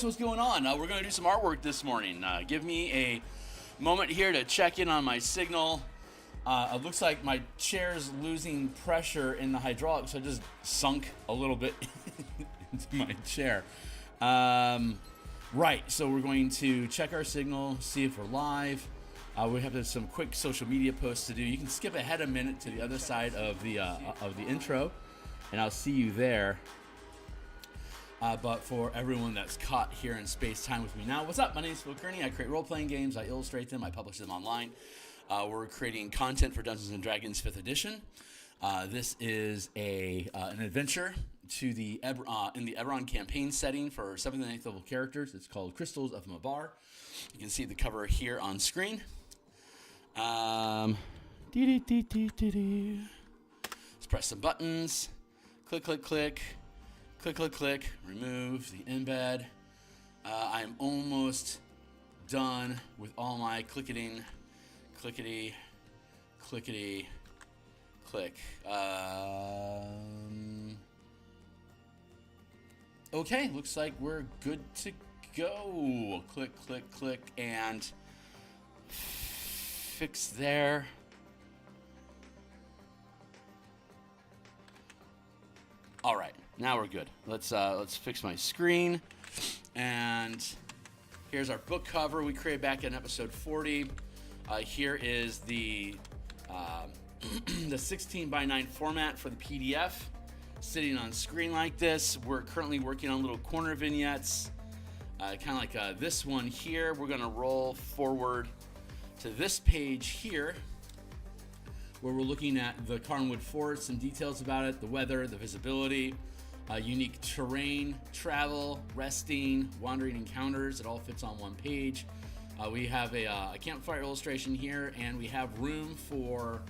folks, what's going on? We're going to do some artwork this morning. Give me a moment here to check in on my signal. It looks like my chair's losing pressure in the hydraulics, so I just sunk a little bit into my chair. Right, so we're going to check our signal, see if we're live. We have some quick social media posts to do. You can skip ahead a minute to the other side of the intro, and I'll see you there. But for everyone that's caught here in space-time with me now, what's up? My name is Phil Kearney. I create role-playing games. I illustrate them. I publish them online. We're creating content for Dungeons & Dragons 5th edition. This is an adventure to the in the Eberron campaign setting for 7th and 8th level characters. It's called Crystals of Mabar. You can see the cover here on screen. Let's press some buttons. Click, click, click. Click, click, click, remove the embed. I'm almost done with all my clickety, click. Okay, looks like we're good to go. Click, click, click, and fix there. All right. Now we're good. Let's fix my screen, and here's our book cover we created back in episode 40. Here is the the 16:9 format for the PDF, sitting on screen like this. We're currently working on little corner vignettes, kind of like this one here. We're gonna roll forward to this page here, where we're looking at the Carnwood Forest, some details about it, the weather, the visibility. Unique terrain, travel, resting, wandering encounters. It all fits on one page. We have a campfire illustration here, and we have room for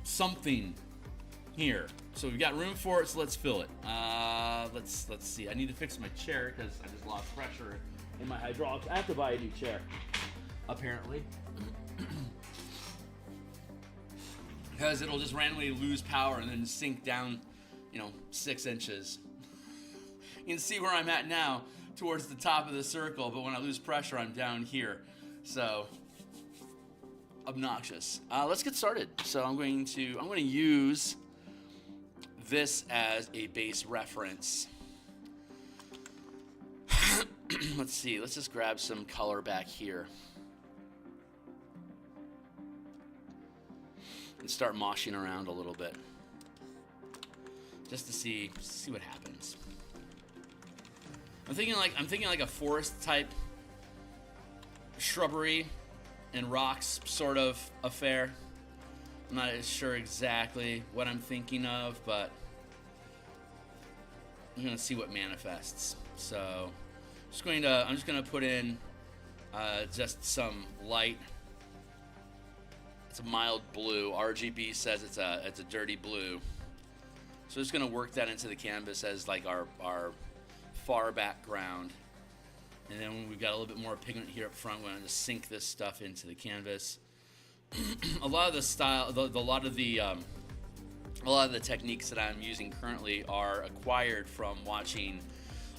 something here. So we've got room for it, so let's fill it. Let's see. I need to fix my chair because I just lost pressure in my hydraulics. I have to buy a new chair, apparently. Because it'll just randomly lose power and then sink down 6 inches. You can see where I'm at now, towards the top of the circle, but when I lose pressure, I'm down here. So, obnoxious. Let's get started. So I'm going to use this as a base reference. Let's see. Let's just grab some color back here and start moshing around a little bit, just to see what happens. I'm thinking like a forest type, shrubbery and rocks sort of affair. I'm not sure exactly what I'm thinking of, but I'm gonna see what manifests. So I'm just gonna put in just some light. It's a mild blue. RGB says it's a dirty blue. So just going to work that into the canvas as like our far background. And then when we've got a little bit more pigment here up front, we're going to just sink this stuff into the canvas. A lot of the style, a lot of the techniques that I'm using currently are acquired from watching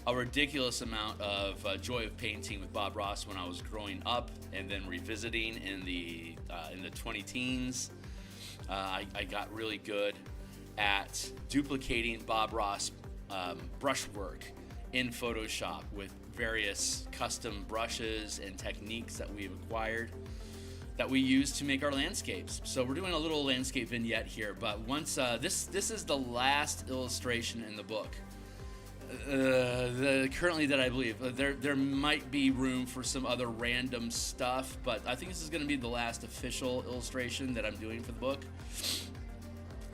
a ridiculous amount of Joy of Painting with Bob Ross when I was growing up, and then revisiting in the 20 teens. I got really good at duplicating Bob Ross brushwork in Photoshop with various custom brushes and techniques that we've acquired that we use to make our landscapes. So we're doing a little landscape vignette here, but once this is the last illustration in the book. Currently that I believe. There might be room for some other random stuff, but I think this is going to be the last official illustration that I'm doing for the book.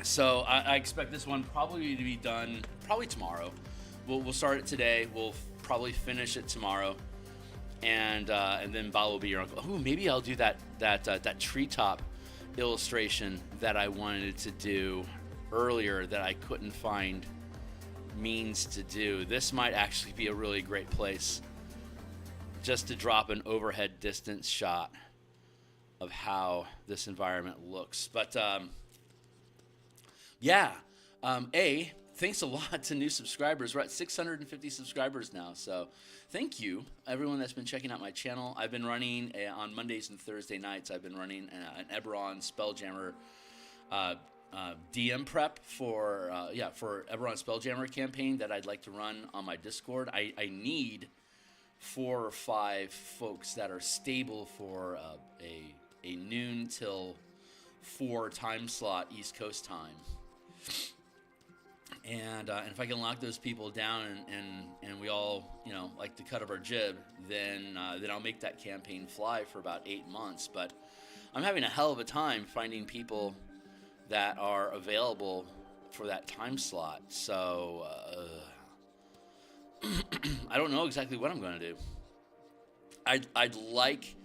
So I expect this one probably to be done probably tomorrow. We'll start it today. We'll probably finish it tomorrow, and then Bob will be your uncle. Oh, maybe I'll do that treetop illustration that I wanted to do earlier that I couldn't find means to do. This might actually be a really great place just to drop an overhead distance shot of how this environment looks. But thanks a lot to new subscribers. We're at 650 subscribers now, so thank you, everyone that's been checking out my channel. I've been running, on Mondays and Thursday nights, I've been running an Eberron Spelljammer DM prep for Eberron Spelljammer campaign that I'd like to run on my Discord. I need 4 or 5 folks that are stable for a noon till 4 time slot East Coast time. And if I can lock those people down and we all, like the cut of our jib, then I'll make that campaign fly for about 8 months. But I'm having a hell of a time finding people that are available for that time slot. So I don't know exactly what I'm going to do. I'd like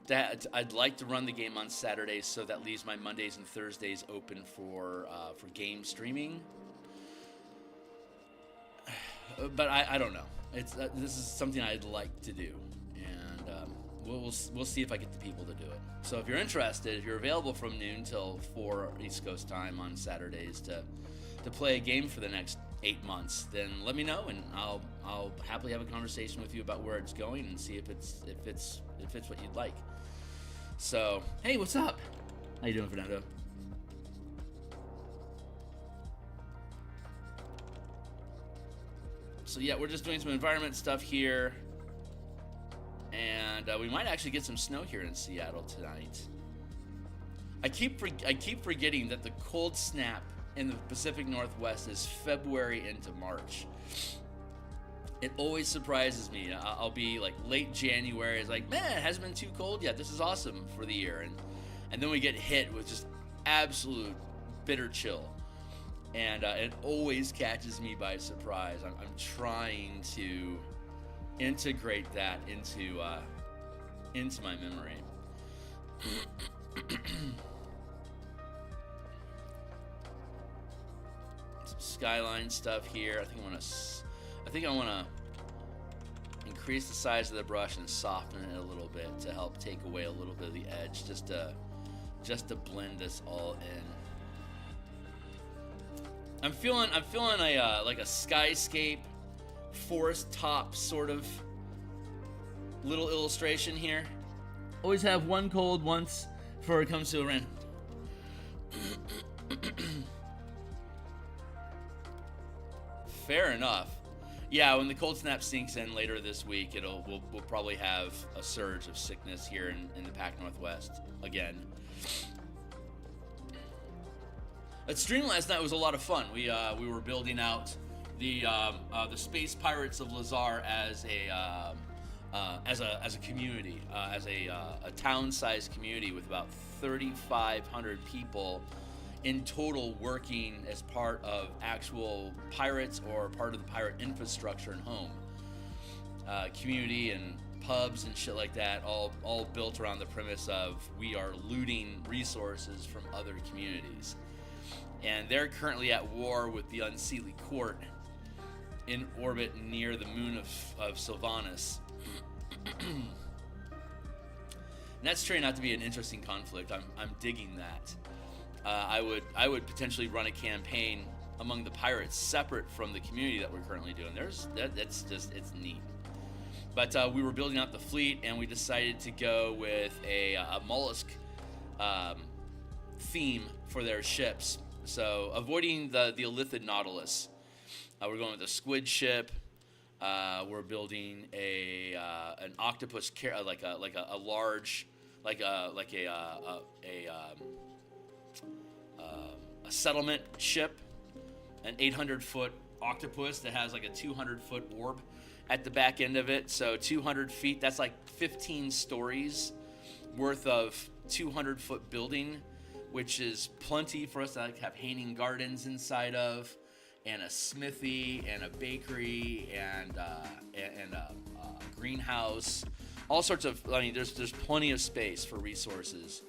to run the game on Saturdays, so that leaves my Mondays and Thursdays open for game streaming. But I don't know. This is something I'd like to do, and we'll see if I get the people to do it. So if you're interested, if you're available from noon till 4 East Coast time on Saturdays to play a game for the next 8 months, then let me know, and I'll happily have a conversation with you about where it's going and see if it's what you'd like. So hey, what's up? How you doing, Fernando? So yeah, we're just doing some environment stuff here, and we might actually get some snow here in Seattle tonight. I keep forgetting that the cold snap in the Pacific Northwest is February into March. It always surprises me. I'll be like late January. It's like, man, it hasn't been too cold yet. This is awesome for the year, and then we get hit with just absolute bitter chill. And it always catches me by surprise. I'm trying to integrate that into my memory. Some skyline stuff here. I think I want to increase the size of the brush and soften it a little bit to help take away a little bit of the edge, just to blend this all in. I'm feeling a like a skyscape, forest top sort of little illustration here. Always have one cold once before it comes to a random. Fair enough. Yeah, when the cold snap sinks in later this week, we'll probably have a surge of sickness here in the Pac Northwest again. That stream last night was a lot of fun. We were building out the Space Pirates of Lazar as a community, as a town-sized community with about 3,500 people in total working as part of actual pirates or part of the pirate infrastructure and home community and pubs and shit like that, all built around the premise of we are looting resources from other communities. And they're currently at war with the Unseelie Court in orbit near the moon of Sylvanas. And that's turning out to be an interesting conflict. I'm digging that. I would potentially run a campaign among the pirates separate from the community that we're currently doing. It's neat. But we were building out the fleet, and we decided to go with a mollusk theme for their ships. So avoiding the Illithid Nautilus, we're going with a squid ship. We're building an octopus, like a large, a settlement ship, an 800-foot octopus that has like a 200-foot orb at the back end of it. So 200 feet, that's like 15 stories worth of 200-foot building, which is plenty for us to have hanging gardens inside of, and a smithy, and a bakery, and a greenhouse, all sorts of. I mean, there's plenty of space for resources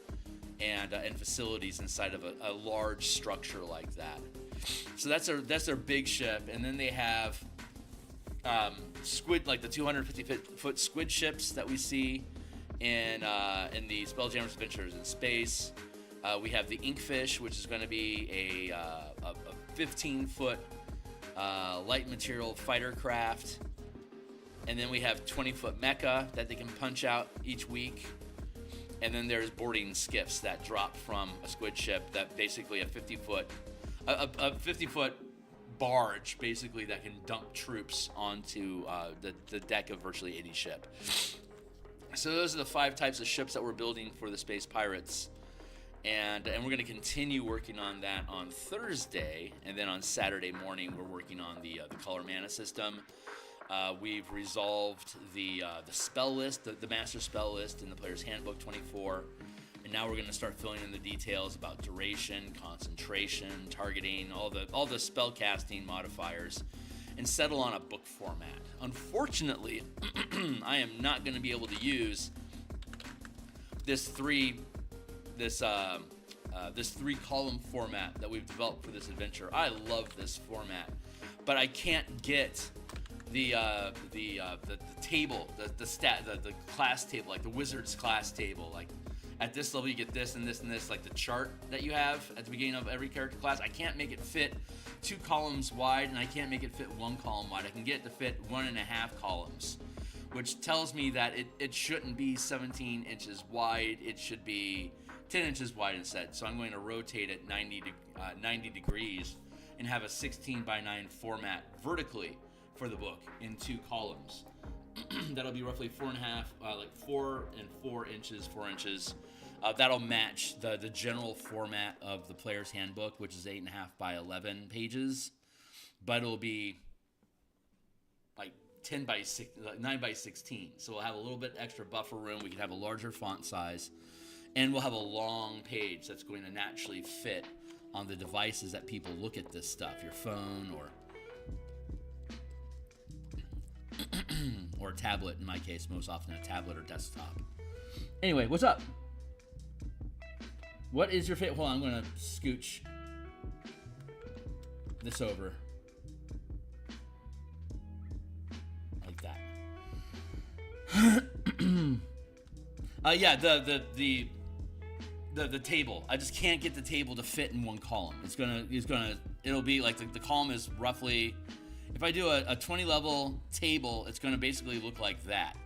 and facilities inside of a large structure like that. So that's their big ship, and then they have squid, like the 250-foot squid ships that we see in the Spelljammer's Adventures in Space. We have the Inkfish, which is going to be a 15-foot light material fighter craft, and then we have 20-foot mecha that they can punch out each week. And then there's boarding skiffs that drop from a squid ship that basically a 50-foot barge basically that can dump troops onto the deck of virtually any ship. So those are the 5 types of ships that we're building for the Space Pirates. And we're going to continue working on that on Thursday, and then on Saturday morning we're working on the color mana system. We've resolved the spell list, the master spell list in the Player's Handbook 24, and now we're going to start filling in the details about duration, concentration, targeting, all the spell casting modifiers, and settle on a book format. Unfortunately, I am not going to be able to use this three column format that we've developed for this adventure. I love this format, but I can't get the table, the class table, like the wizard's class table. Like at this level you get this and this and this, like the chart that you have at the beginning of every character class. I can't make it fit 2 columns wide, and I can't make it fit 1 column wide. I can get it to fit 1.5 columns, which tells me that it shouldn't be 17 inches wide. It should be 10 inches wide instead. So I'm going to rotate it 90 degrees and have a 16 by 9 format vertically for the book in 2 columns. That'll be roughly 4.5, like 4 and 4 inches, 4 inches. That'll match the general format of the Player's Handbook, which is 8.5 by 11 pages, but it'll be like 10 by 6, 9 by 16. So we'll have a little bit extra buffer room. We can have a larger font size, and we'll have a long page that's going to naturally fit on the devices that people look at this stuff, your phone or a tablet, in my case, most often a tablet or desktop. Anyway, what's up? What is your favorite? Hold on, I'm going to scooch this over. Like that. Yeah, the table. I just can't get the table to fit in 1 column. It'll be like the column is roughly, if I do a 20 level table, it's gonna basically look like that.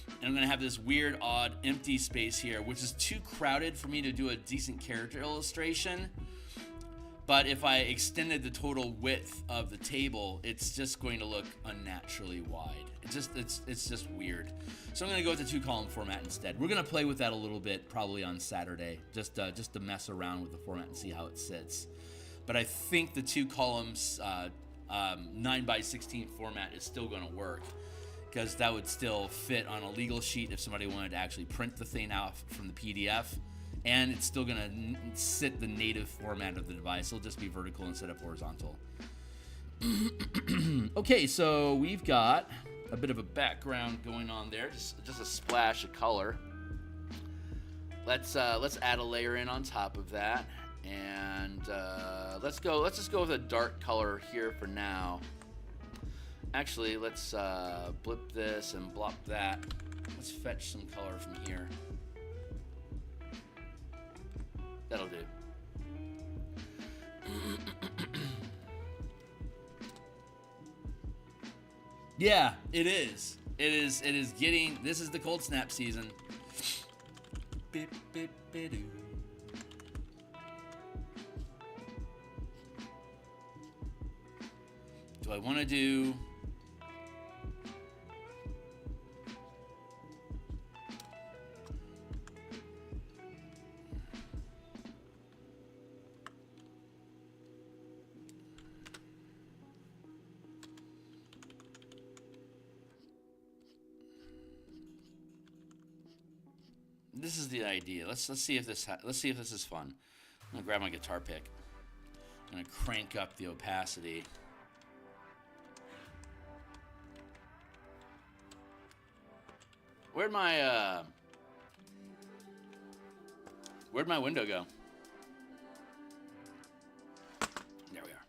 And I'm gonna have this weird, odd, empty space here, which is too crowded for me to do a decent character illustration. But if I extended the total width of the table, it's just going to look unnaturally wide. It's just weird. So I'm gonna go with the 2 column format instead. We're gonna play with that a little bit probably on Saturday, just to mess around with the format and see how it sits. But I think the 2 columns, 9 by 16 format is still gonna work, because that would still fit on a legal sheet if somebody wanted to actually print the thing out from the PDF. And it's still gonna sit the native format of the device. It'll just be vertical instead of horizontal. Okay, so we've got a bit of a background going on there, just a splash of color. Let's add a layer in on top of that, and let's just go with a dark color here for now. Actually, let's blip this and blop that. Let's fetch some color from here. That'll do. Yeah, it is. It is getting. This is the cold snap season. Bip, bip, bidoo. Do I want to do? This is the idea. Let's see if this is fun. I'm gonna grab my guitar pick. I'm gonna crank up the opacity. Where'd my window go? There we are.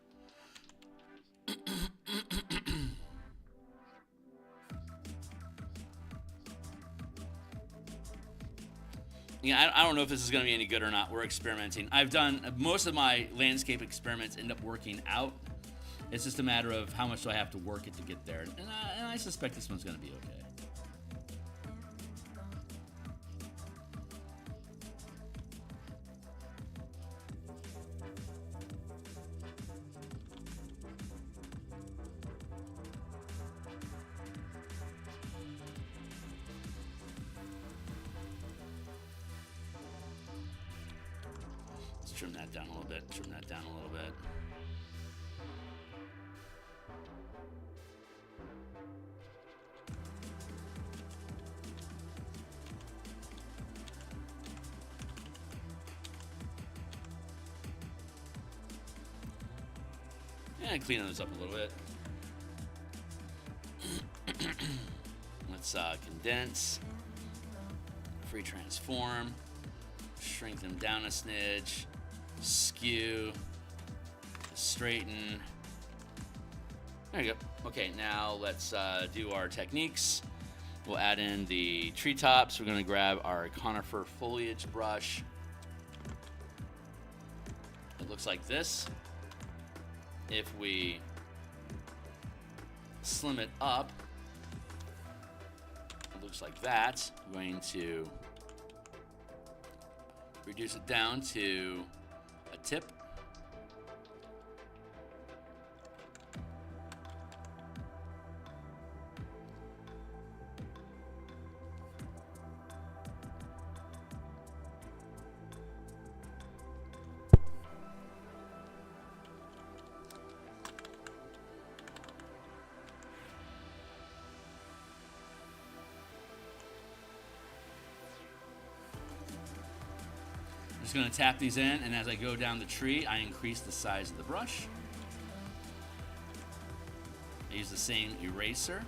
Yeah, I don't know if this is going to be any good or not. We're experimenting. I've done most of my landscape experiments end up working out. It's just a matter of how much do I have to work it to get there. And I suspect this one's going to be okay. Trim that down a little bit, trim that down a little bit. And clean those up a little bit. Let's condense, free transform, shrink them down a smidge. Skew, straighten. There you go. Okay, now let's do our techniques. We'll add in the treetops. We're going to grab our conifer foliage brush. It looks like this. If we slim it up, it looks like that. I'm going to reduce it down to a tip. Just going to tap these in, and as I go down the tree, I increase the size of the brush. I use the same eraser.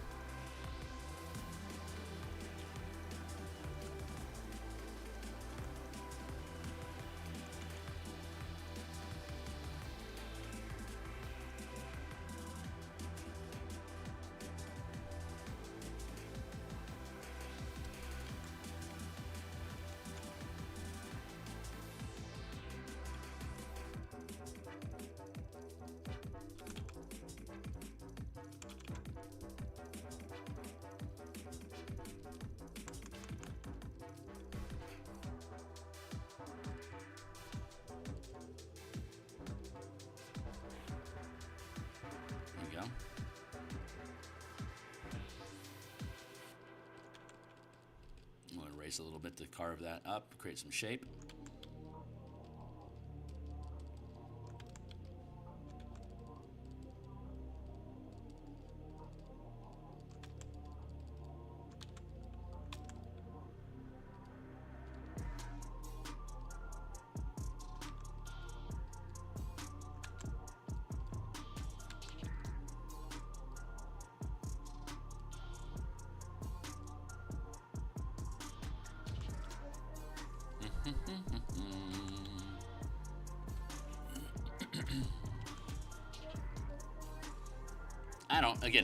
A little bit to carve that up, create some shape.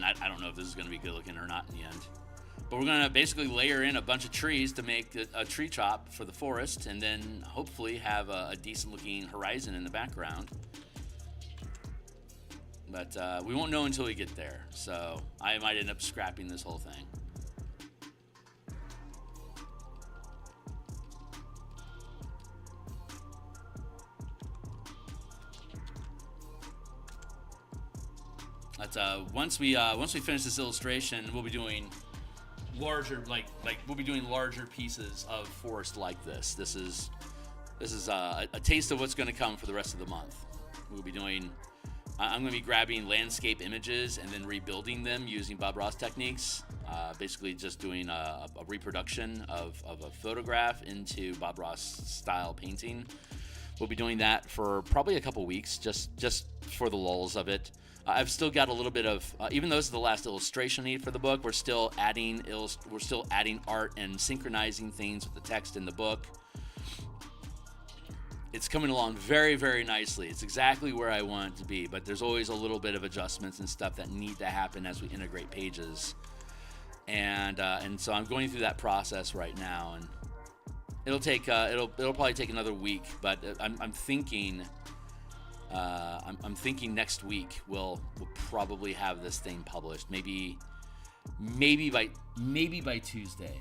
I don't know if this is going to be good looking or not in the end. But we're going to basically layer in a bunch of trees to make a tree top for the forest, and then hopefully have a decent looking horizon in the background. But we won't know until we get there, so I might end up scrapping this whole thing. Once we finish this illustration, we'll be doing larger larger pieces of forest like this. This is a taste of what's going to come for the rest of the month. We'll be doing. I'm going to be grabbing landscape images and then rebuilding them using Bob Ross techniques. Basically, just doing a reproduction of a photograph into Bob Ross style painting. We'll be doing that for probably a couple weeks, just for the lulls of it. I've still got a little bit of, even though this is the last illustration I need for the book, we're still adding art and synchronizing things with the text in the book. It's coming along very, very nicely. It's exactly where I want it to be, but there's always a little bit of adjustments and stuff that need to happen as we integrate pages. And so I'm going through that process right now, and it'll probably take another week, but I'm thinking I'm thinking next week we'll probably have this thing published. Maybe by Tuesday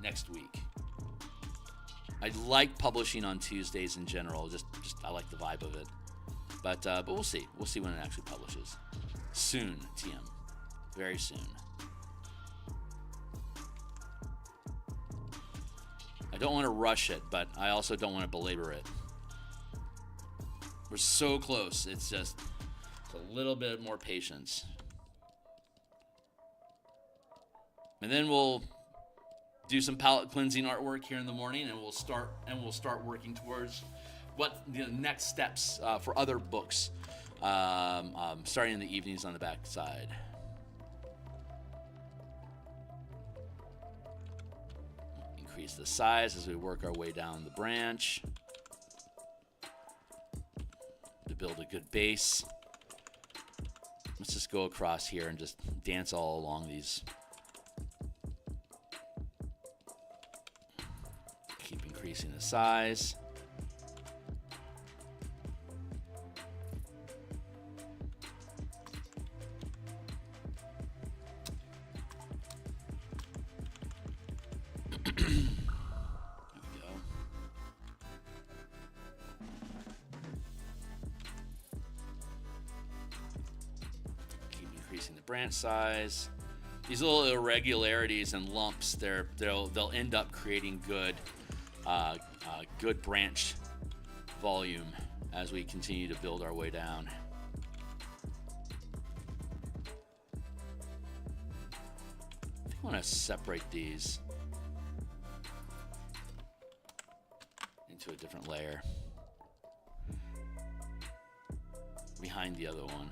next week. I like publishing on Tuesdays in general. Just I like the vibe of it. But we'll see. We'll see when it actually publishes. Soon, TM. Very soon. I don't want to rush it, but I also don't want to belabor it. We're so close. It's just a little bit more patience. And then we'll do some palette cleansing artwork here in the morning, and we'll start working towards what the next steps for other books, starting in the evenings on the back side. Increase the size as we work our way down the branch to build a good base. Let's just go across here and just dance all along these. Keep increasing the size. Branch size. These little irregularities and lumps, they'll end up creating good branch volume as we continue to build our way down. I think I want to separate these into a different layer behind the other one.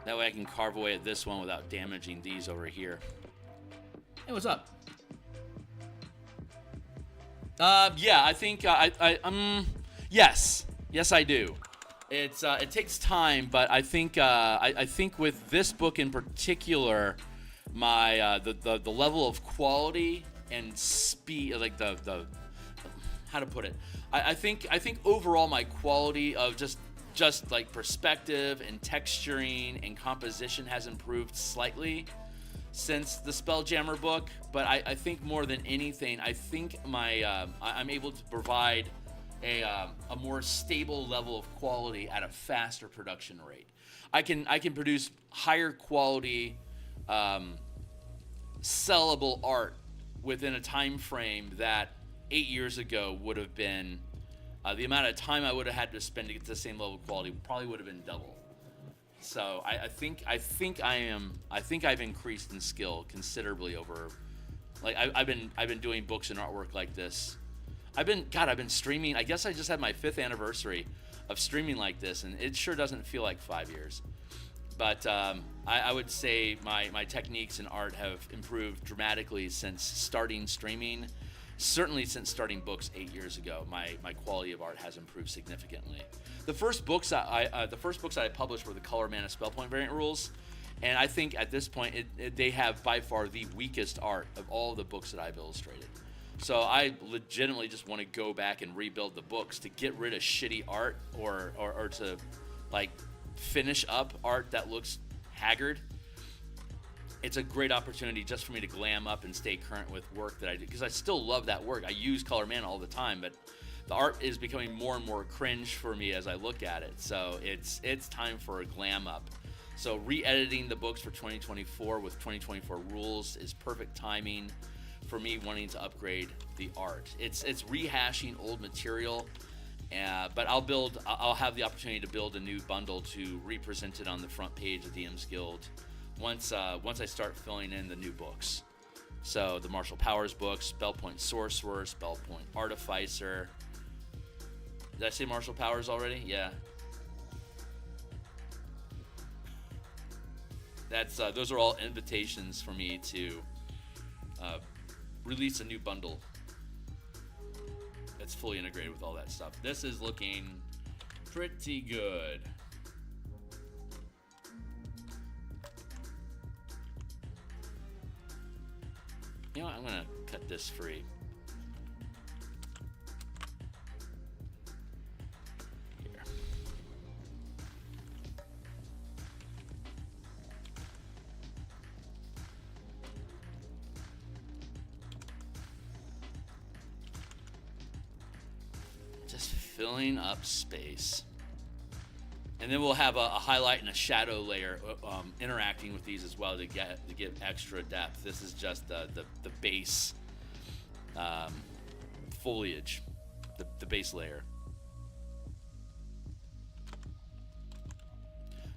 That way I can carve away at this one without damaging these over here. Hey, what's up? Yeah, I think yes, I do. It takes time, but I think with this book in particular, my the level of quality and speed, like the how to put it, I think overall my quality of just like perspective and texturing and composition has improved slightly since the Spelljammer book, but I think more than anything, I think I'm able to provide a more stable level of quality at a faster production rate. I can produce higher quality, sellable art within a time frame that 8 years ago would have been. The amount of time I would have had to spend to get to the same level of quality probably would have been double. So I think I've increased in skill considerably over. Like I've been doing books and artwork like this. I've been streaming. I guess I just had my 5th anniversary of streaming like this, and it sure doesn't feel like 5 years. But I would say my techniques and art have improved dramatically since starting streaming. Certainly since starting books 8 years ago, my quality of art has improved significantly. The first books that I published were the Color Mana Spellpoint variant rules, and I think at this point they have by far the weakest art of all the books that I've illustrated. So I legitimately just want to go back and rebuild the books to get rid of shitty art or to like finish up art that looks haggard. It's a great opportunity just for me to glam up and stay current with work that I do, because I still love that work. I use Color Mana all the time, but the art is becoming more and more cringe for me as I look at it. So it's time for a glam up. So re-editing the books for 2024 with 2024 rules is perfect timing for me wanting to upgrade the art. It's rehashing old material, but I'll have the opportunity to build a new bundle to represent it on the front page of DMsGuild. Once I start filling in the new books. So the Martial Powers books, Spellpoint Sorcerer, Spellpoint Artificer. Did I say Martial Powers already? Yeah. Those are all invitations for me to release a new bundle that's fully integrated with all that stuff. This is looking pretty good. You know what? I'm going to cut this free. Here. Just filling up space. And then we'll have a highlight and a shadow layer interacting with these as well to give extra depth. This is just the base foliage, the base layer.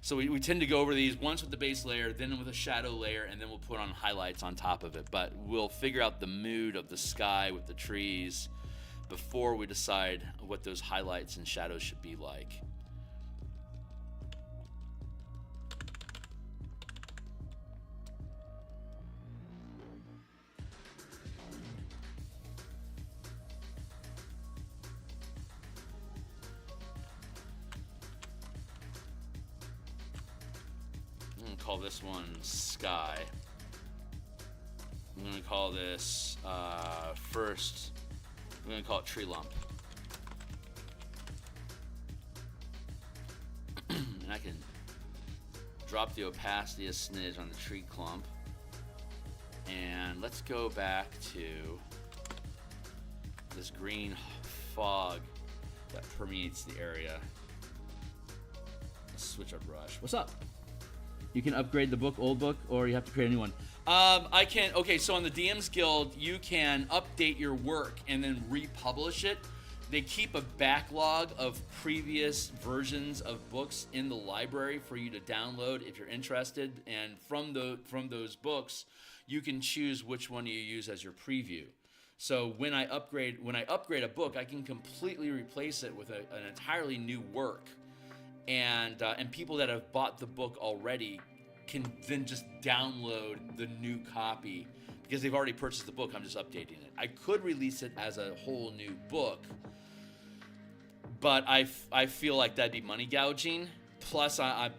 So we tend to go over these once with the base layer, then with a shadow layer, and then we'll put on highlights on top of it. But we'll figure out the mood of the sky with the trees before we decide what those highlights and shadows should be like. Call this one Sky. I'm gonna call this first. I'm gonna call it Tree Lump, and I can drop the opacity a smidge on the tree clump. And let's go back to this green fog that permeates the area. Let's switch our brush. What's up? You can upgrade the book, old book, or you have to create a new one. I can. Okay, so on the DMsGuild, you can update your work and then republish it. They keep a backlog of previous versions of books in the library for you to download if you're interested. And from those books, you can choose which one you use as your preview. So when I upgrade a book, I can completely replace it with an entirely new work. And people that have bought the book already can then just download the new copy because they've already purchased the book. I'm just updating it. I could release it as a whole new book, but I feel like that'd be money gouging. Plus, I'm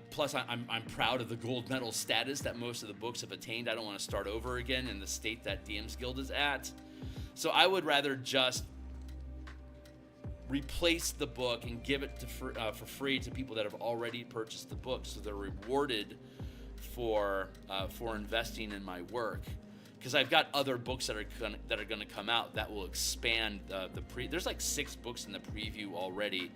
proud of the gold medal status that most of the books have attained. I don't want to start over again in the state that DMsGuild is at. So I would rather just replace the book and give it for free to people that have already purchased the book, so they're rewarded for investing in my work. Because I've got other books that are gonna come out that will expand There's like 6 books in the preview already,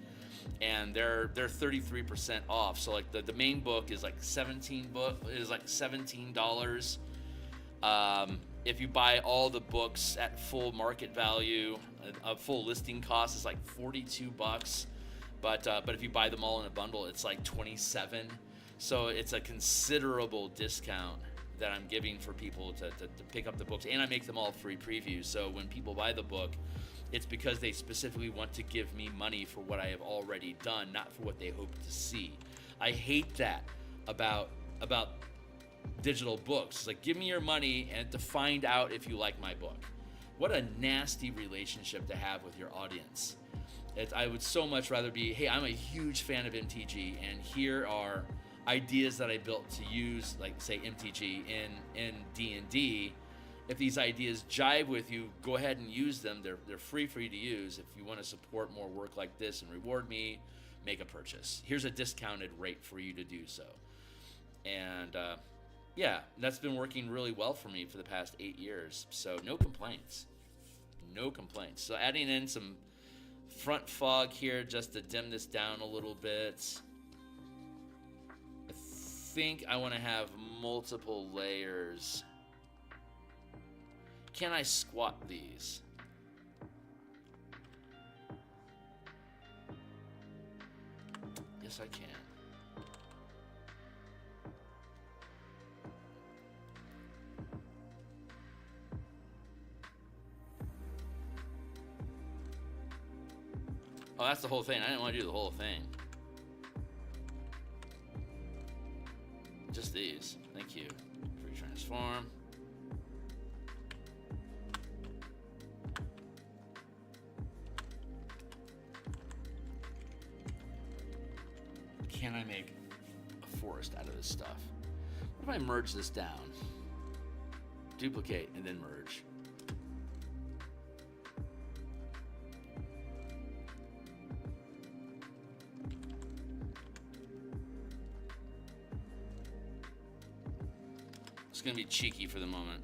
and they're 33% off. So like the main book is like $17. If you buy all the books at full market value, a full listing cost is like $42. But if you buy them all in a bundle, it's like $27. So it's a considerable discount that I'm giving for people to pick up the books, and I make them all free previews. So when people buy the book, it's because they specifically want to give me money for what I have already done, not for what they hope to see. I hate that about digital books. It's like, give me your money and to find out if you like my book. What a nasty relationship to have with your audience. I would so much rather be, hey, I'm a huge fan of MTG, and here are ideas that I built to use, like say MTG in D&D. If these ideas jive with you, go ahead and use them. They're free for you to use. If you want to support more work like this and reward me, make a purchase. Here's a discounted rate for you to do so. And yeah, that's been working really well for me for the past 8 years. So no complaints. No complaints. So adding in some front fog here just to dim this down a little bit. I think I want to have multiple layers. Can I squat these? Yes, I can. Oh, that's the whole thing. I didn't want to do the whole thing. Just these. Thank you. Free transform. Can I make a forest out of this stuff? What if I merge this down? Duplicate and then merge. just going to be cheeky for the moment.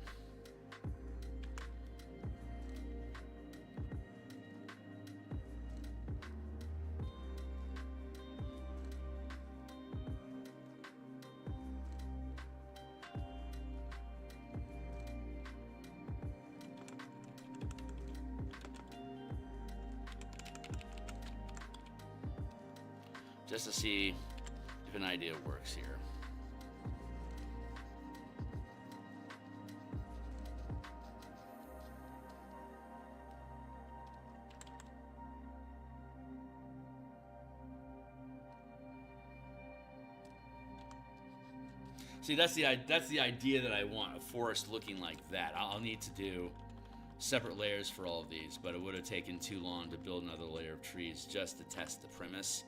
Just to see if an idea works here. See, that's the idea that I want, a forest looking like that. I'll need to do separate layers for all of these, but it would have taken too long to build another layer of trees just to test the premise.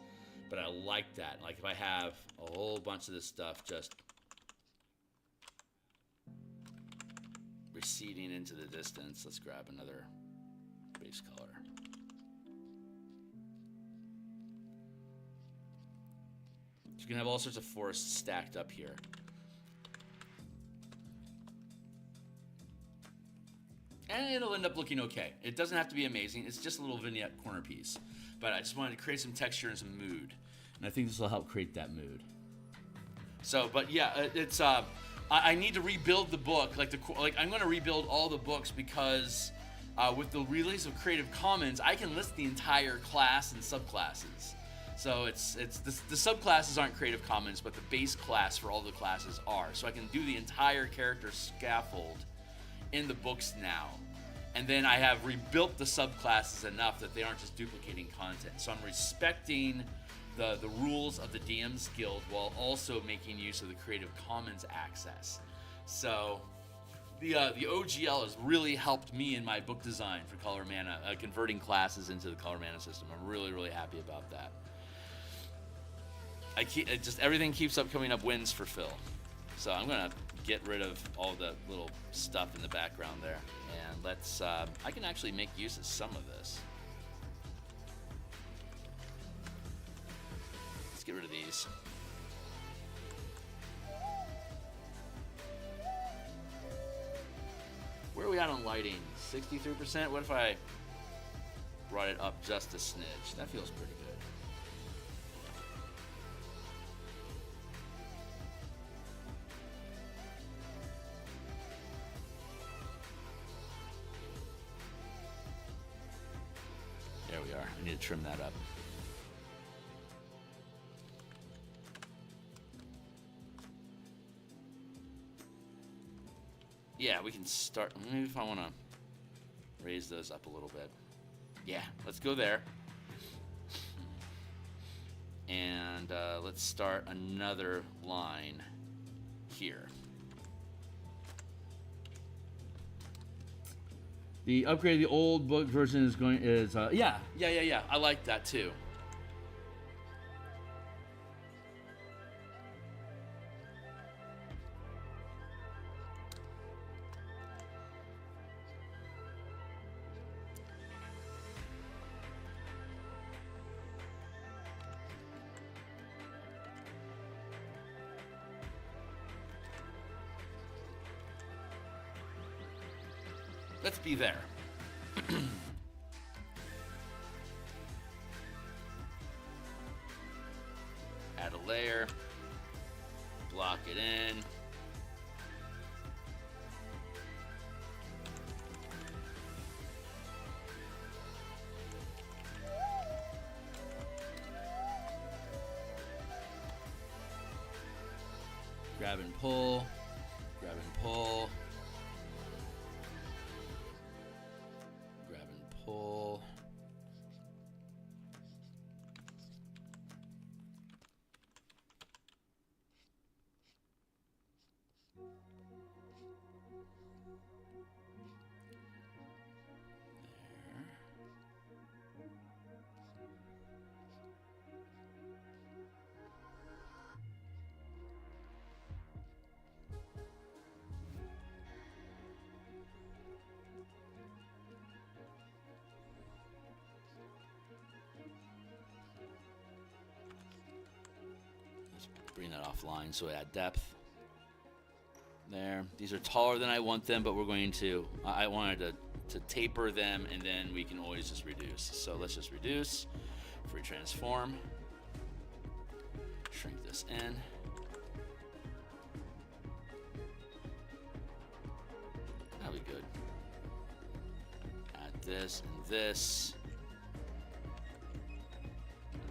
But I like that. Like if I have a whole bunch of this stuff just receding into the distance, let's grab another base color. You can have all sorts of forests stacked up here. And it'll end up looking okay. It doesn't have to be amazing. It's just a little vignette corner piece. But I just wanted to create some texture and some mood. And I think this will help create that mood. So, but yeah, it's I need to rebuild the book. Like I'm going to rebuild all the books because with the release of Creative Commons, I can list the entire class and subclasses. So it's the subclasses aren't Creative Commons, but the base class for all the classes are. So I can do the entire character scaffold in the books now. And then I have rebuilt the subclasses enough that they aren't just duplicating content. So I'm respecting the rules of the DM's Guild while also making use of the Creative Commons access. So the OGL has really helped me in my book design for Color Mana, converting classes into the Color Mana system. I'm really, really happy about that. Everything keeps coming up wins for Phil. So I'm gonna get rid of all the little stuff in the background there, and let's I can actually make use of some of this. Let's get rid of these. Where are we at on lighting? 63%? What if I brought it up just a smidge? That feels pretty good. There we are. I need to trim that up. Yeah, we can start. Maybe if I want to raise those up a little bit. Yeah, let's go there. And let's start another line here. The upgrade of the old book version is yeah. I like that too. Let's be there. Add a layer. Block it in. Grab and pull. Grab and pull. Pull. Bring that offline so we add depth. There. These are taller than I want them, but we're going to, I wanted to taper them, and then we can always just reduce. So let's just reduce, free transform, shrink this in. That'll be good. Add this and this.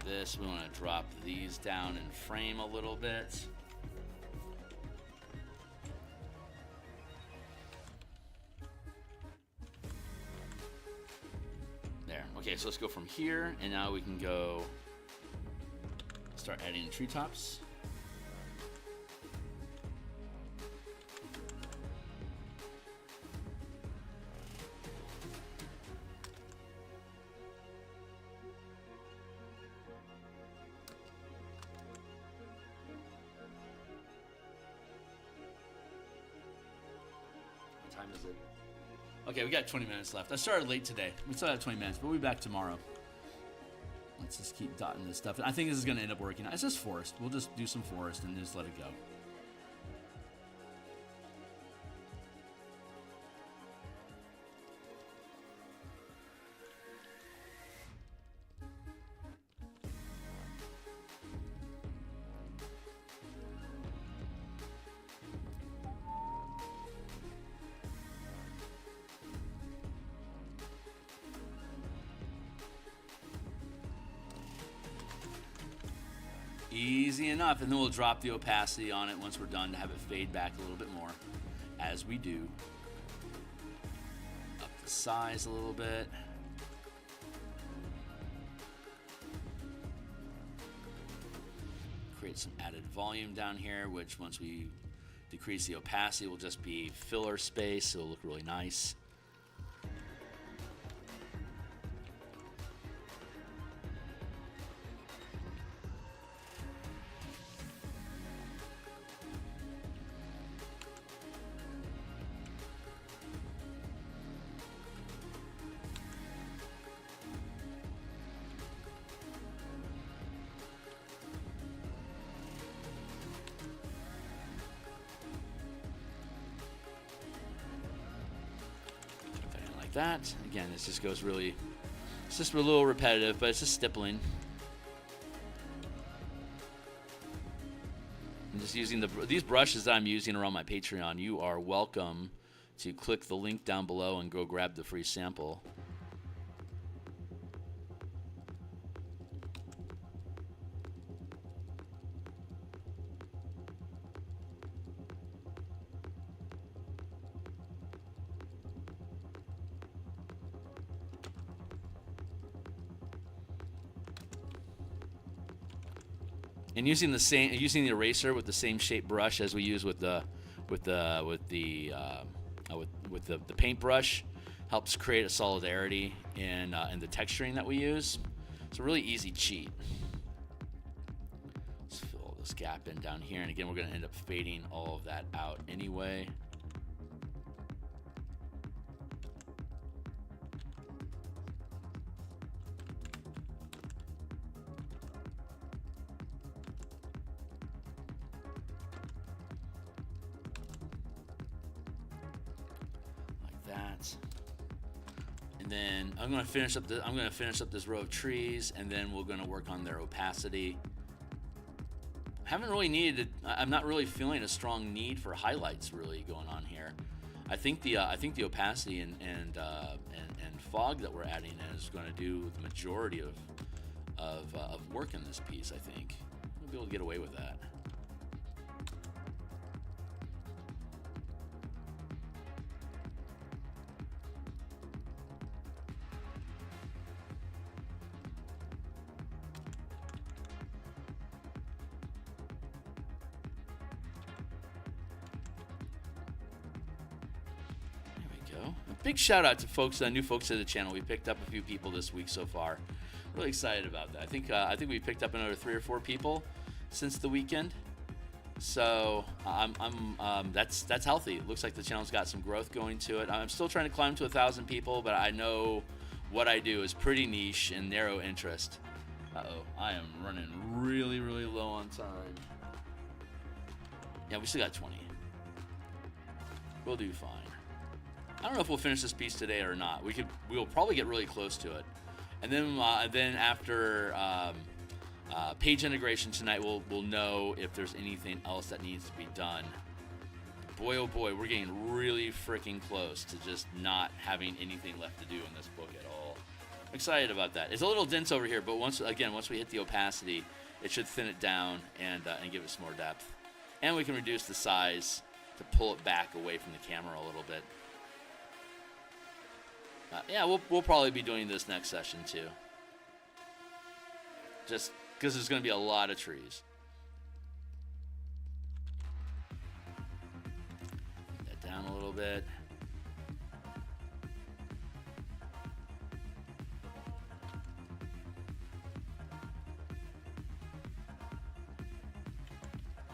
This, we want to drop these down in frame a little bit. There. Okay, so let's go from here, and now we can go start adding treetops. What time is it? Okay, we got 20 minutes left. I started late today. We still have 20 minutes, but we'll be back tomorrow. Let's just keep dotting this stuff. I think this is going to end up working. It's just forest. We'll just do some forest and just let it go. Easy enough, and then we'll drop the opacity on it once we're done to have it fade back a little bit more, as we do. Up the size a little bit. Create some added volume down here, which once we decrease the opacity will just be filler space, so it'll look really nice. That again, this just goes really, it's just a little repetitive, but it's just stippling. I'm just using these brushes that I'm using are on my Patreon. You are welcome to click the link down below and go grab the free sample. And using the eraser with the same shape brush as we use with the paintbrush helps create a solidarity in the texturing that we use. It's a really easy cheat. Let's fill this gap in down here, and again, we're going to end up fading all of that out anyway. Then I'm going to finish up this row of trees, and then we're going to work on their opacity. I'm not really feeling a strong need for highlights really going on here. I think the opacity and fog that we're adding is going to do the majority of work in this piece. I think we'll be able to get away with that. Big shout out to folks, new folks to the channel. We picked up a few people this week so far. Really excited about that. I think we picked up another 3 or 4 people since the weekend. So that's healthy. It looks like the channel's got some growth going to it. I'm still trying to climb to 1,000 people, but I know what I do is pretty niche and narrow interest. I am running really, really low on time. Yeah, we still got 20. We'll do fine. I don't know if we'll finish this piece today or not. We'll probably get really close to it, and then after page integration tonight, we'll know if there's anything else that needs to be done. Boy, oh boy, we're getting really freaking close to just not having anything left to do in this book at all. I'm excited about that. It's a little dense over here, but once we hit the opacity, it should thin it down and give it some more depth. And we can reduce the size to pull it back away from the camera a little bit. Yeah, we'll probably be doing this next session too. Just because there's going to be a lot of trees. Get that down a little bit.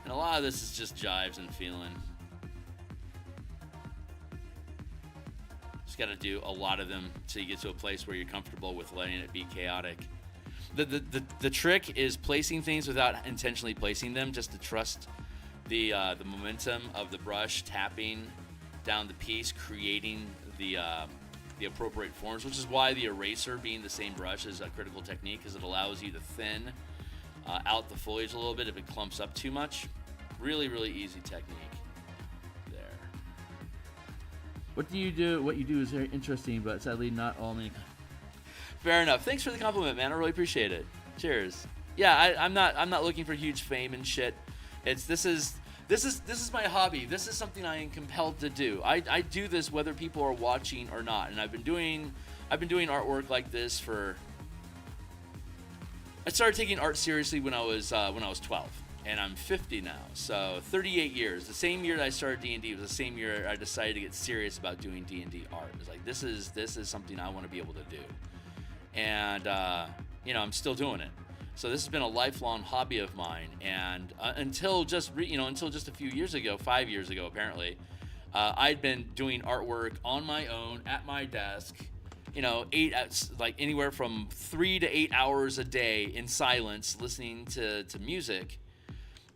And a lot of this is just jives and feeling. Just got to do a lot of them till you get to a place where you're comfortable with letting it be chaotic. The trick is placing things without intentionally placing them, just to trust the momentum of the brush tapping down the piece, creating the appropriate forms, which is why the eraser being the same brush is a critical technique, because it allows you to thin out the foliage a little bit if it clumps up too much. Really, really easy technique there. What you do is very interesting, but sadly not all many. Fair enough. Thanks for the compliment, man. I really appreciate it. Cheers. Yeah, I'm not looking for huge fame and shit. This is my hobby. This is something I am compelled to do. I do this whether people are watching or not, and I've been doing artwork like this for. I started taking art seriously when I was 12, and I'm 50 now, so 38 years. The same year that I started D&D was the same year I decided to get serious about doing D&D art. It was like, this is something I want to be able to do, and I'm still doing it. So this has been a lifelong hobby of mine, and until just a few years ago, 5 years ago apparently, I'd been doing artwork on my own at my desk. Anywhere from 3 to 8 hours a day in silence, listening to music,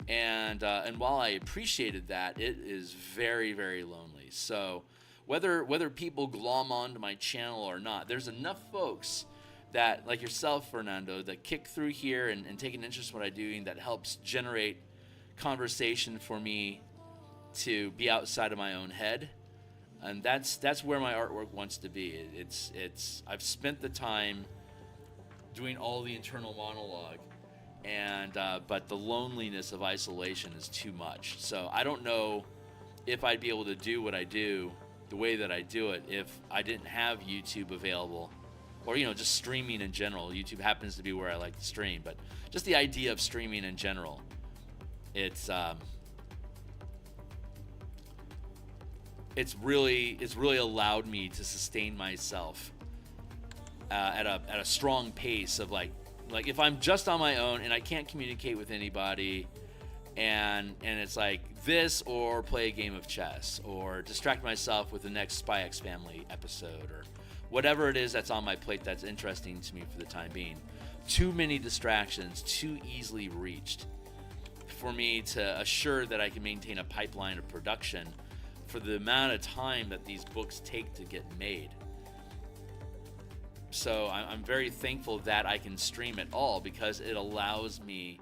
and while I appreciated that, it is very, very lonely. So whether people glom onto my channel or not, there's enough folks that, like yourself, Fernando, that kick through here and take an interest in what I'm doing, that helps generate conversation for me to be outside of my own head. And that's where my artwork wants to be. I've spent the time doing all the internal monologue, but the loneliness of isolation is too much. So I don't know if I'd be able to do what I do the way that I do it if I didn't have YouTube available, or just streaming in general. YouTube happens to be where I like to stream, but just the idea of streaming in general, it's really allowed me to sustain myself at a strong pace of like if I'm just on my own and I can't communicate with anybody, and it's like this, or play a game of chess, or distract myself with the next Spy X Family episode, or whatever it is that's on my plate that's interesting to me for the time being. Too many distractions, too easily reached for me to assure that I can maintain a pipeline of production for the amount of time that these books take to get made. So I'm very thankful that I can stream at all, because it allows me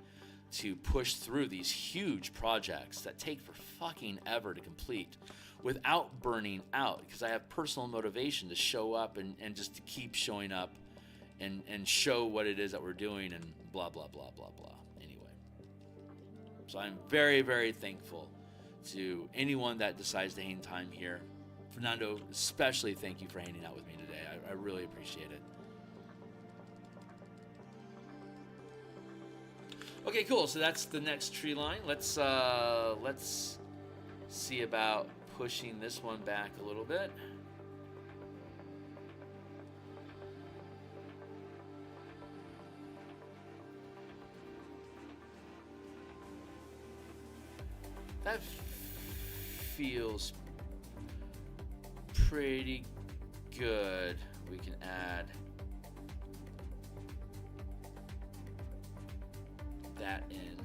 to push through these huge projects that take for fucking ever to complete without burning out, because I have personal motivation to show up and just to keep showing up and show what it is that we're doing, and blah, blah, blah, blah, blah. Anyway, so I'm very, very thankful to anyone that decides to hang time here. Fernando, especially thank you for hanging out with me today. I really appreciate it. Okay, cool. So that's the next tree line. Let's see about pushing this one back a little bit. That feels pretty good. We can add that in.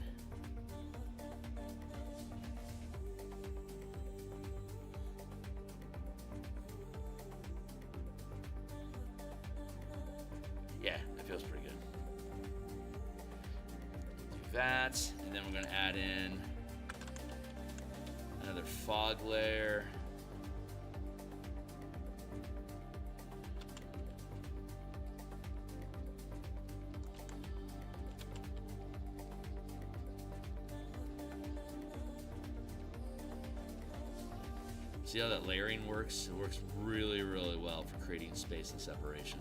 that. And then we're going to add in another fog layer. See how that layering works? It works really, really well for creating space and separation.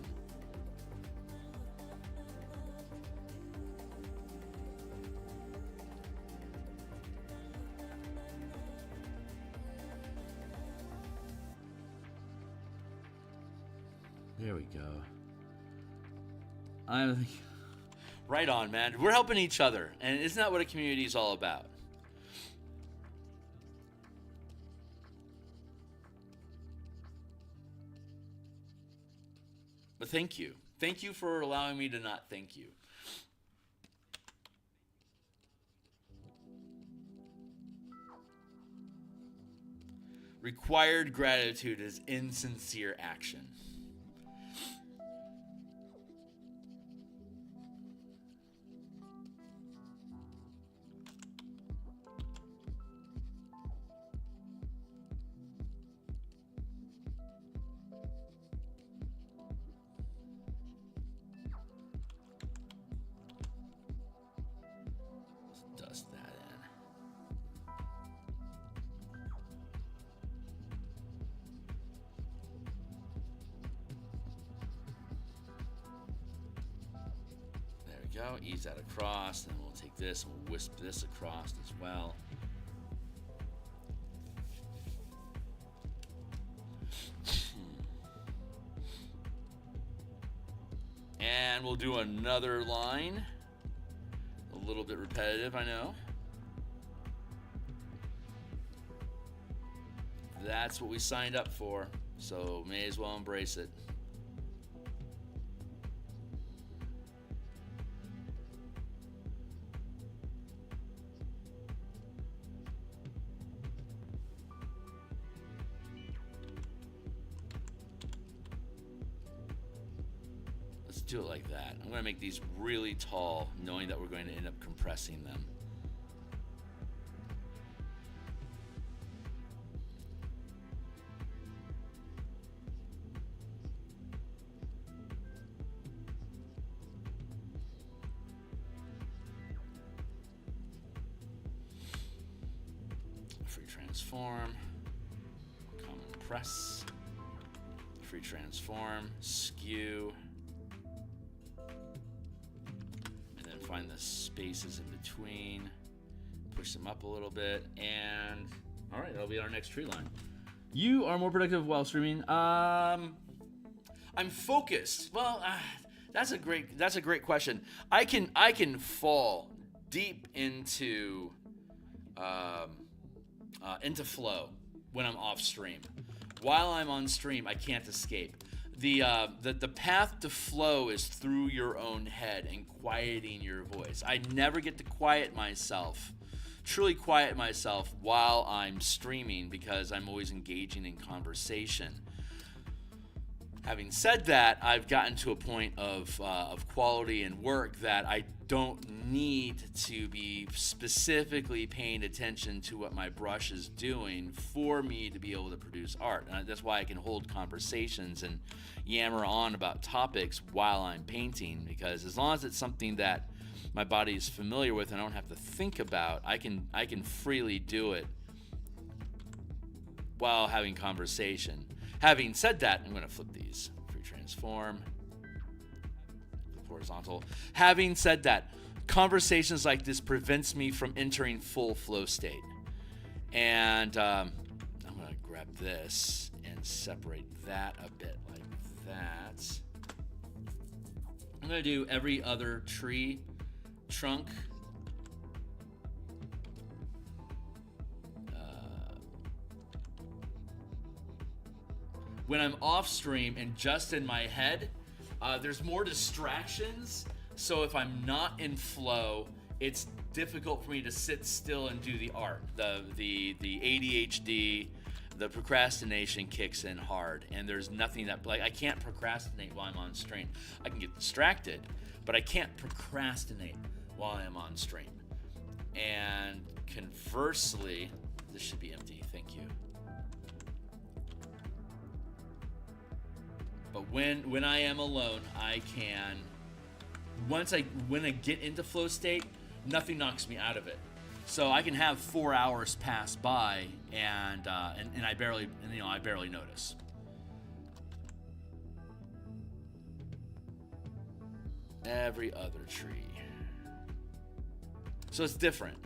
There we go. I'm right on, man. We're helping each other, and isn't that what a community is all about? But thank you. Thank you for allowing me to not thank you. Required gratitude is insincere action. Dust that in. There we go. Ease that across, and we'll take this and we'll wisp this across as well. And we'll do another line. A little bit repetitive, I know. That's what we signed up for, so may as well embrace it. Let's do it like that. I'm going to make these really tall, knowing that we're going to end up compressing them. Free transform, common press, free transform, skew, and then find the spaces in between, push them up a little bit, and all right, that'll be our next tree line. You are more productive while streaming. I'm focused. Well, that's a great question. I can fall deep into flow when I'm off stream. While I'm on stream, I can't escape. The path to flow is through your own head and quieting your voice. I never get to truly quiet myself while I'm streaming because I'm always engaging in conversation. Having said that, I've gotten to a point of quality and work that I don't need to be specifically paying attention to what my brush is doing for me to be able to produce art. And that's why I can hold conversations and yammer on about topics while I'm painting, because as long as it's something that my body is familiar with and I don't have to think about, I can freely do it while having conversation. Having said that, I'm going to flip these. Free transform. Horizontal. Having said that, conversations like this prevents me from entering full flow state. And I'm going to grab this and separate that a bit like that. I'm going to do every other tree trunk. When I'm off stream and just in my head, there's more distractions. So if I'm not in flow, it's difficult for me to sit still and do the art. The ADHD, the procrastination kicks in hard, and there's nothing that, like, I can't procrastinate while I'm on stream. I can get distracted, but I can't procrastinate while I'm on stream. And conversely, this should be empty. Thank you. But when I am alone, I can, when I get into flow state, nothing knocks me out of it. So I can have 4 hours pass by and I barely notice. Every other tree. So it's different.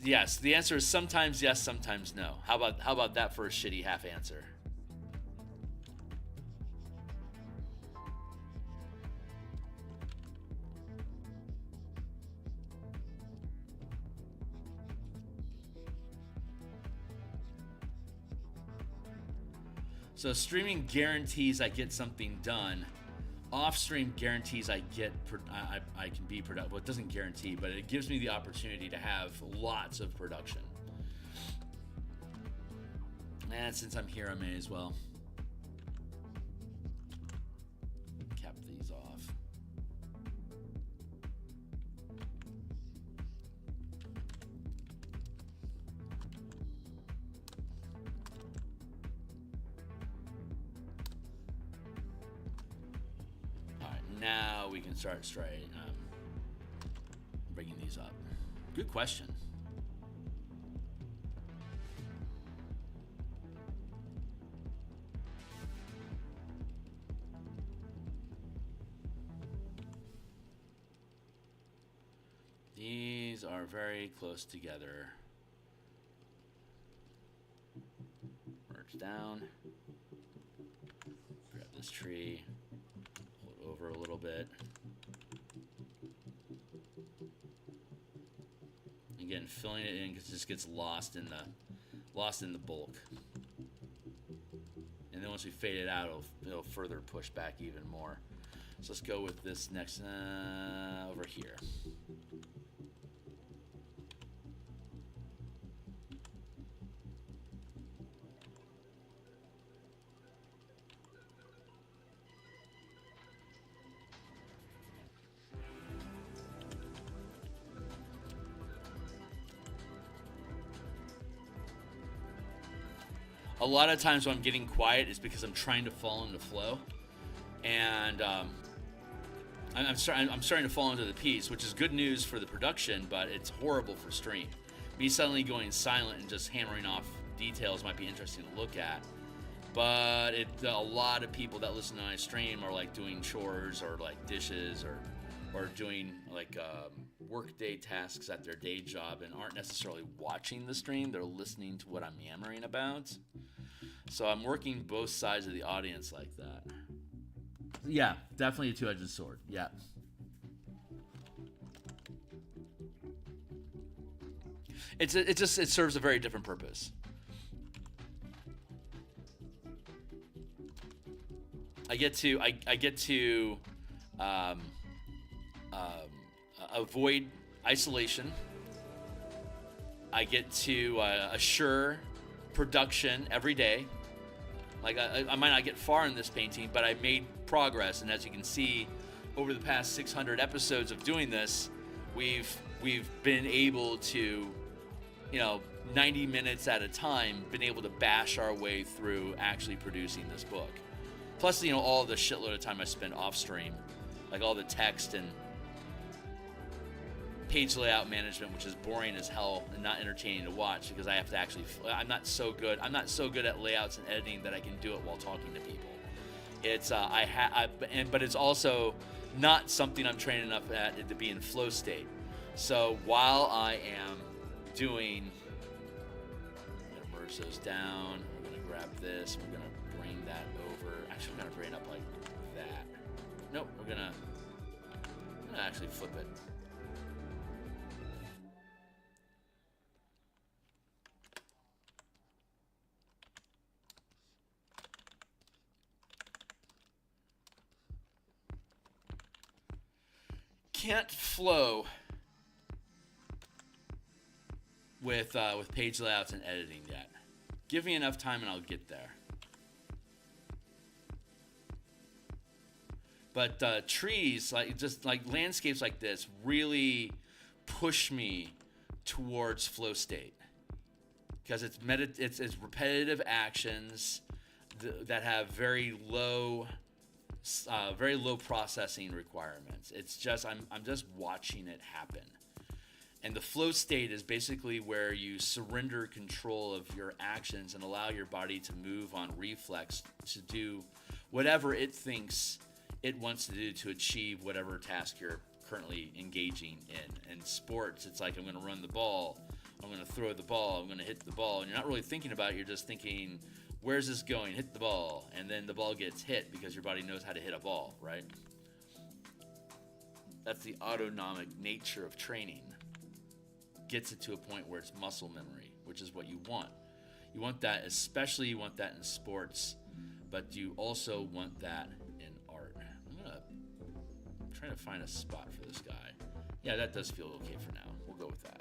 Yes, the answer is sometimes yes, sometimes no. How about that for a shitty half answer? So streaming guarantees I get something done. Off stream guarantees I can be productive. Well, it doesn't guarantee, but it gives me the opportunity to have lots of production. And since I'm here, I may as well cap these off. Now we can start bringing these up. Good question. These are very close together. Merge down. Grab this tree. Over a little bit. Again, filling it in because it just gets lost in the bulk. And then once we fade it out, it'll further push back even more. So let's go with this next over here. A lot of times when I'm getting quiet is because I'm trying to fall into flow, and I'm starting to fall into the piece, which is good news for the production, but it's horrible for stream. Me suddenly going silent and just hammering off details might be interesting to look at, but a lot of people that listen to my stream are like doing chores or like dishes or doing like workday tasks at their day job and aren't necessarily watching the stream. They're listening to what I'm yammering about. So I'm working both sides of the audience like that. Yeah, definitely a two-edged sword. Yeah. It serves a very different purpose. I get to avoid isolation. I get to assure production every day. Like I might not get far in this painting, but I made progress, and as you can see, over the past 600 episodes of doing this, we've been able to, 90 minutes at a time, been able to bash our way through actually producing this book. Plus, all the shitload of time I spend off stream, like all the text and page layout management, which is boring as hell and not entertaining to watch because I have to actually. I'm not so good at layouts and editing that I can do it while talking to people. It's but it's also not something I'm trained enough at to be in flow state. So while I am doing, I'm gonna merge those down. We're gonna grab this. We're gonna bring that over. Actually, we're gonna bring it up like that. Nope. I'm gonna actually flip it. Can't flow with page layouts and editing yet. Give me enough time and I'll get there. But trees, like just like landscapes like this, really push me towards flow state because it's repetitive actions that have very low processing requirements. It's just I'm just watching it happen. And the flow state is basically where you surrender control of your actions and allow your body to move on reflex to do whatever it thinks it wants to do to achieve whatever task you're currently engaging in. In sports, it's like I'm going to run the ball, I'm going to throw the ball, I'm going to hit the ball, and you're not really thinking about it, you're just thinking, where's this going? Hit the ball, and then the ball gets hit because your body knows how to hit a ball, right? That's the autonomic nature of training. Gets it to a point where it's muscle memory, which is what you want. You want that, especially you want that in sports, but you also want that in art. I'm trying to find a spot for this guy. Yeah, that does feel okay for now. We'll go with that.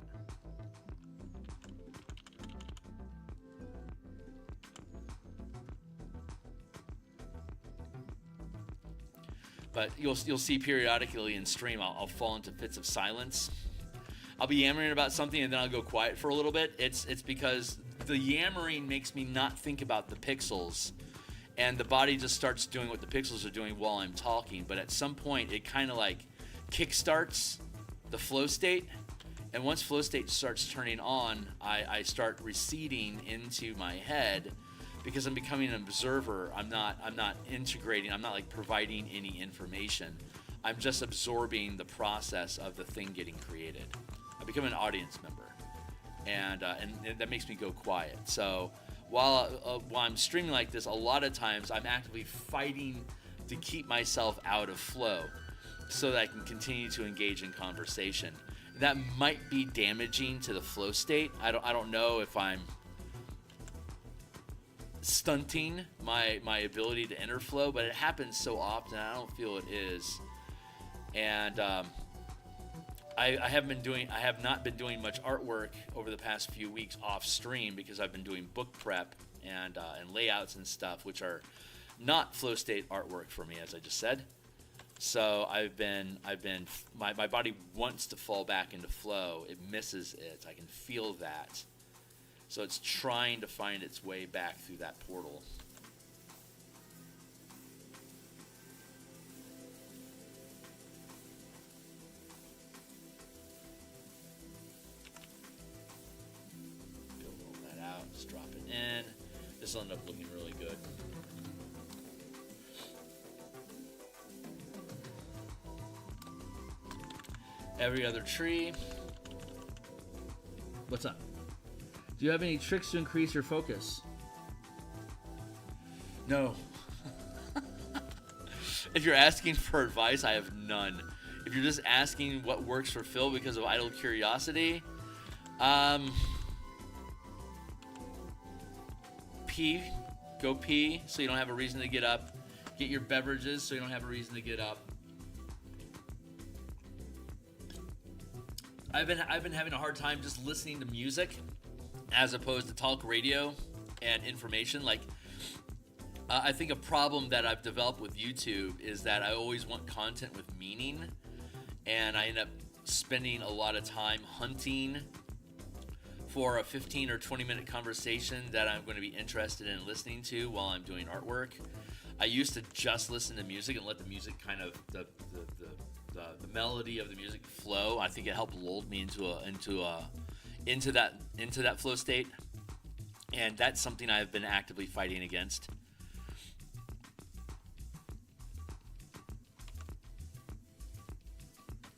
But you'll see periodically in stream, I'll fall into fits of silence. I'll be yammering about something and then I'll go quiet for a little bit. It's because the yammering makes me not think about the pixels, and the body just starts doing what the pixels are doing while I'm talking. But at some point, it kind of like kickstarts the flow state, and once flow state starts turning on, I start receding into my head because I'm becoming an observer. I'm not integrating. I'm not like providing any information. I'm just absorbing the process of the thing getting created. I become an audience member, and that makes me go quiet. So while I'm streaming like this, a lot of times I'm actively fighting to keep myself out of flow so that I can continue to engage in conversation. That might be damaging to the flow state. I don't know if I'm stunting my ability to enter flow, but it happens so often. I don't feel it is. And I have not been doing much artwork over the past few weeks off stream because I've been doing book prep and layouts and stuff, which are not flow state artwork for me, as I just said. So my body wants to fall back into flow. It misses it. I can feel that. So it's trying to find its way back through that portal. Just drop it in. This will end up looking really good. Every other tree. What's up? Do you have any tricks to increase your focus? No. If you're asking for advice, I have none. If you're just asking what works for Phil because of idle curiosity, go pee so you don't have a reason to get up. Get your beverages so you don't have a reason to get up. I've been having a hard time just listening to music as opposed to talk radio and information. Like I think a problem that I've developed with YouTube is that I always want content with meaning, and I end up spending a lot of time hunting for a 15 or 20 minute conversation that I'm going to be interested in listening to while I'm doing artwork. I used to just listen to music and let the music kind of the melody of the music flow. I think it helped lull me into that flow state, and that's something I've been actively fighting against.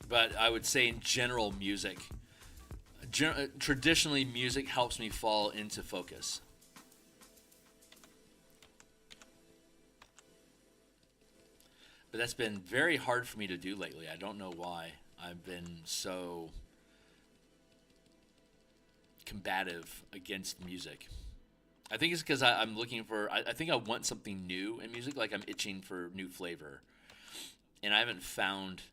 But I would say in general, traditionally music helps me fall into focus. But that's been very hard for me to do lately. I don't know why. I've been so combative against music. I think it's because I'm looking for, I think I want something new in music, like I'm itching for new flavor. And I haven't found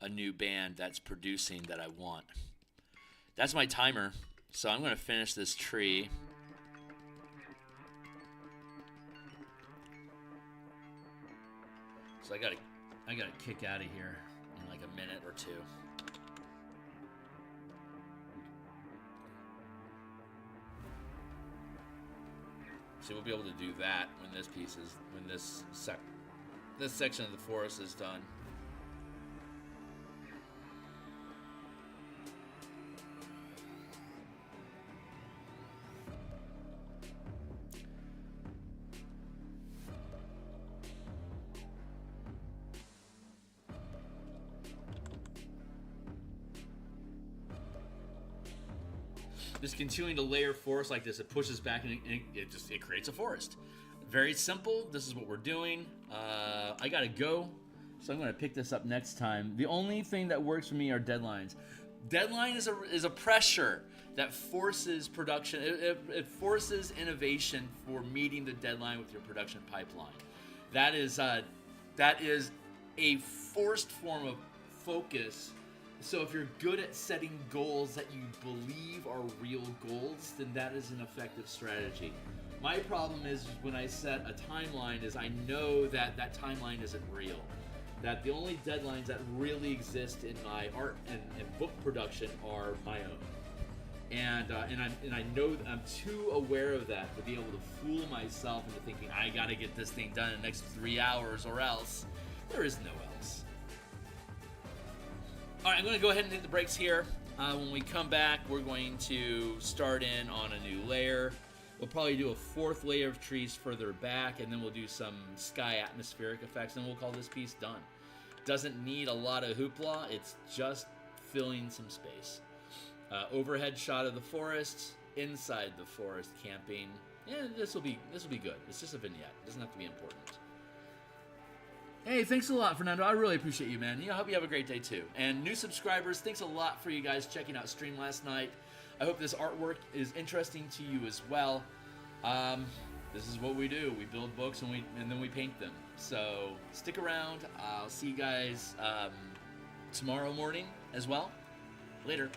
a new band that's producing that I want. That's my timer. So I'm going to finish this tree. So I gotta kick out of here in like a minute or two. So we'll be able to do that when this piece is this section of the forest is done. Just continuing to layer forest like this, it pushes back and it creates a forest. Very simple. This is what we're doing. I gotta go, so I'm gonna pick this up next time. The only thing that works for me are deadlines. Deadline is a pressure that forces production. It forces innovation for meeting the deadline with your production pipeline. That is a forced form of focus. So if you're good at setting goals that you believe are real goals, then that is an effective strategy. My problem is when I set a timeline is I know that that timeline isn't real. That the only deadlines that really exist in my art and book production are my own. And I know that I'm too aware of that to be able to fool myself into thinking I gotta get this thing done in the next 3 hours or else. There is no else. Alright, I'm going to go ahead and hit the brakes here. When we come back, we're going to start in on a new layer. We'll probably do a 4th layer of trees further back, and then we'll do some sky atmospheric effects, and we'll call this piece done. Doesn't need a lot of hoopla, it's just filling some space. Overhead shot of the forest, inside the forest camping. Yeah, this will be good. It's just a vignette. It doesn't have to be important. Hey, thanks a lot, Fernando. I really appreciate you, man. I hope you have a great day, too. And new subscribers, thanks a lot for you guys checking out stream last night. I hope this artwork is interesting to you as well. This is what we do. We build books and then we paint them. So stick around. I'll see you guys tomorrow morning as well. Later.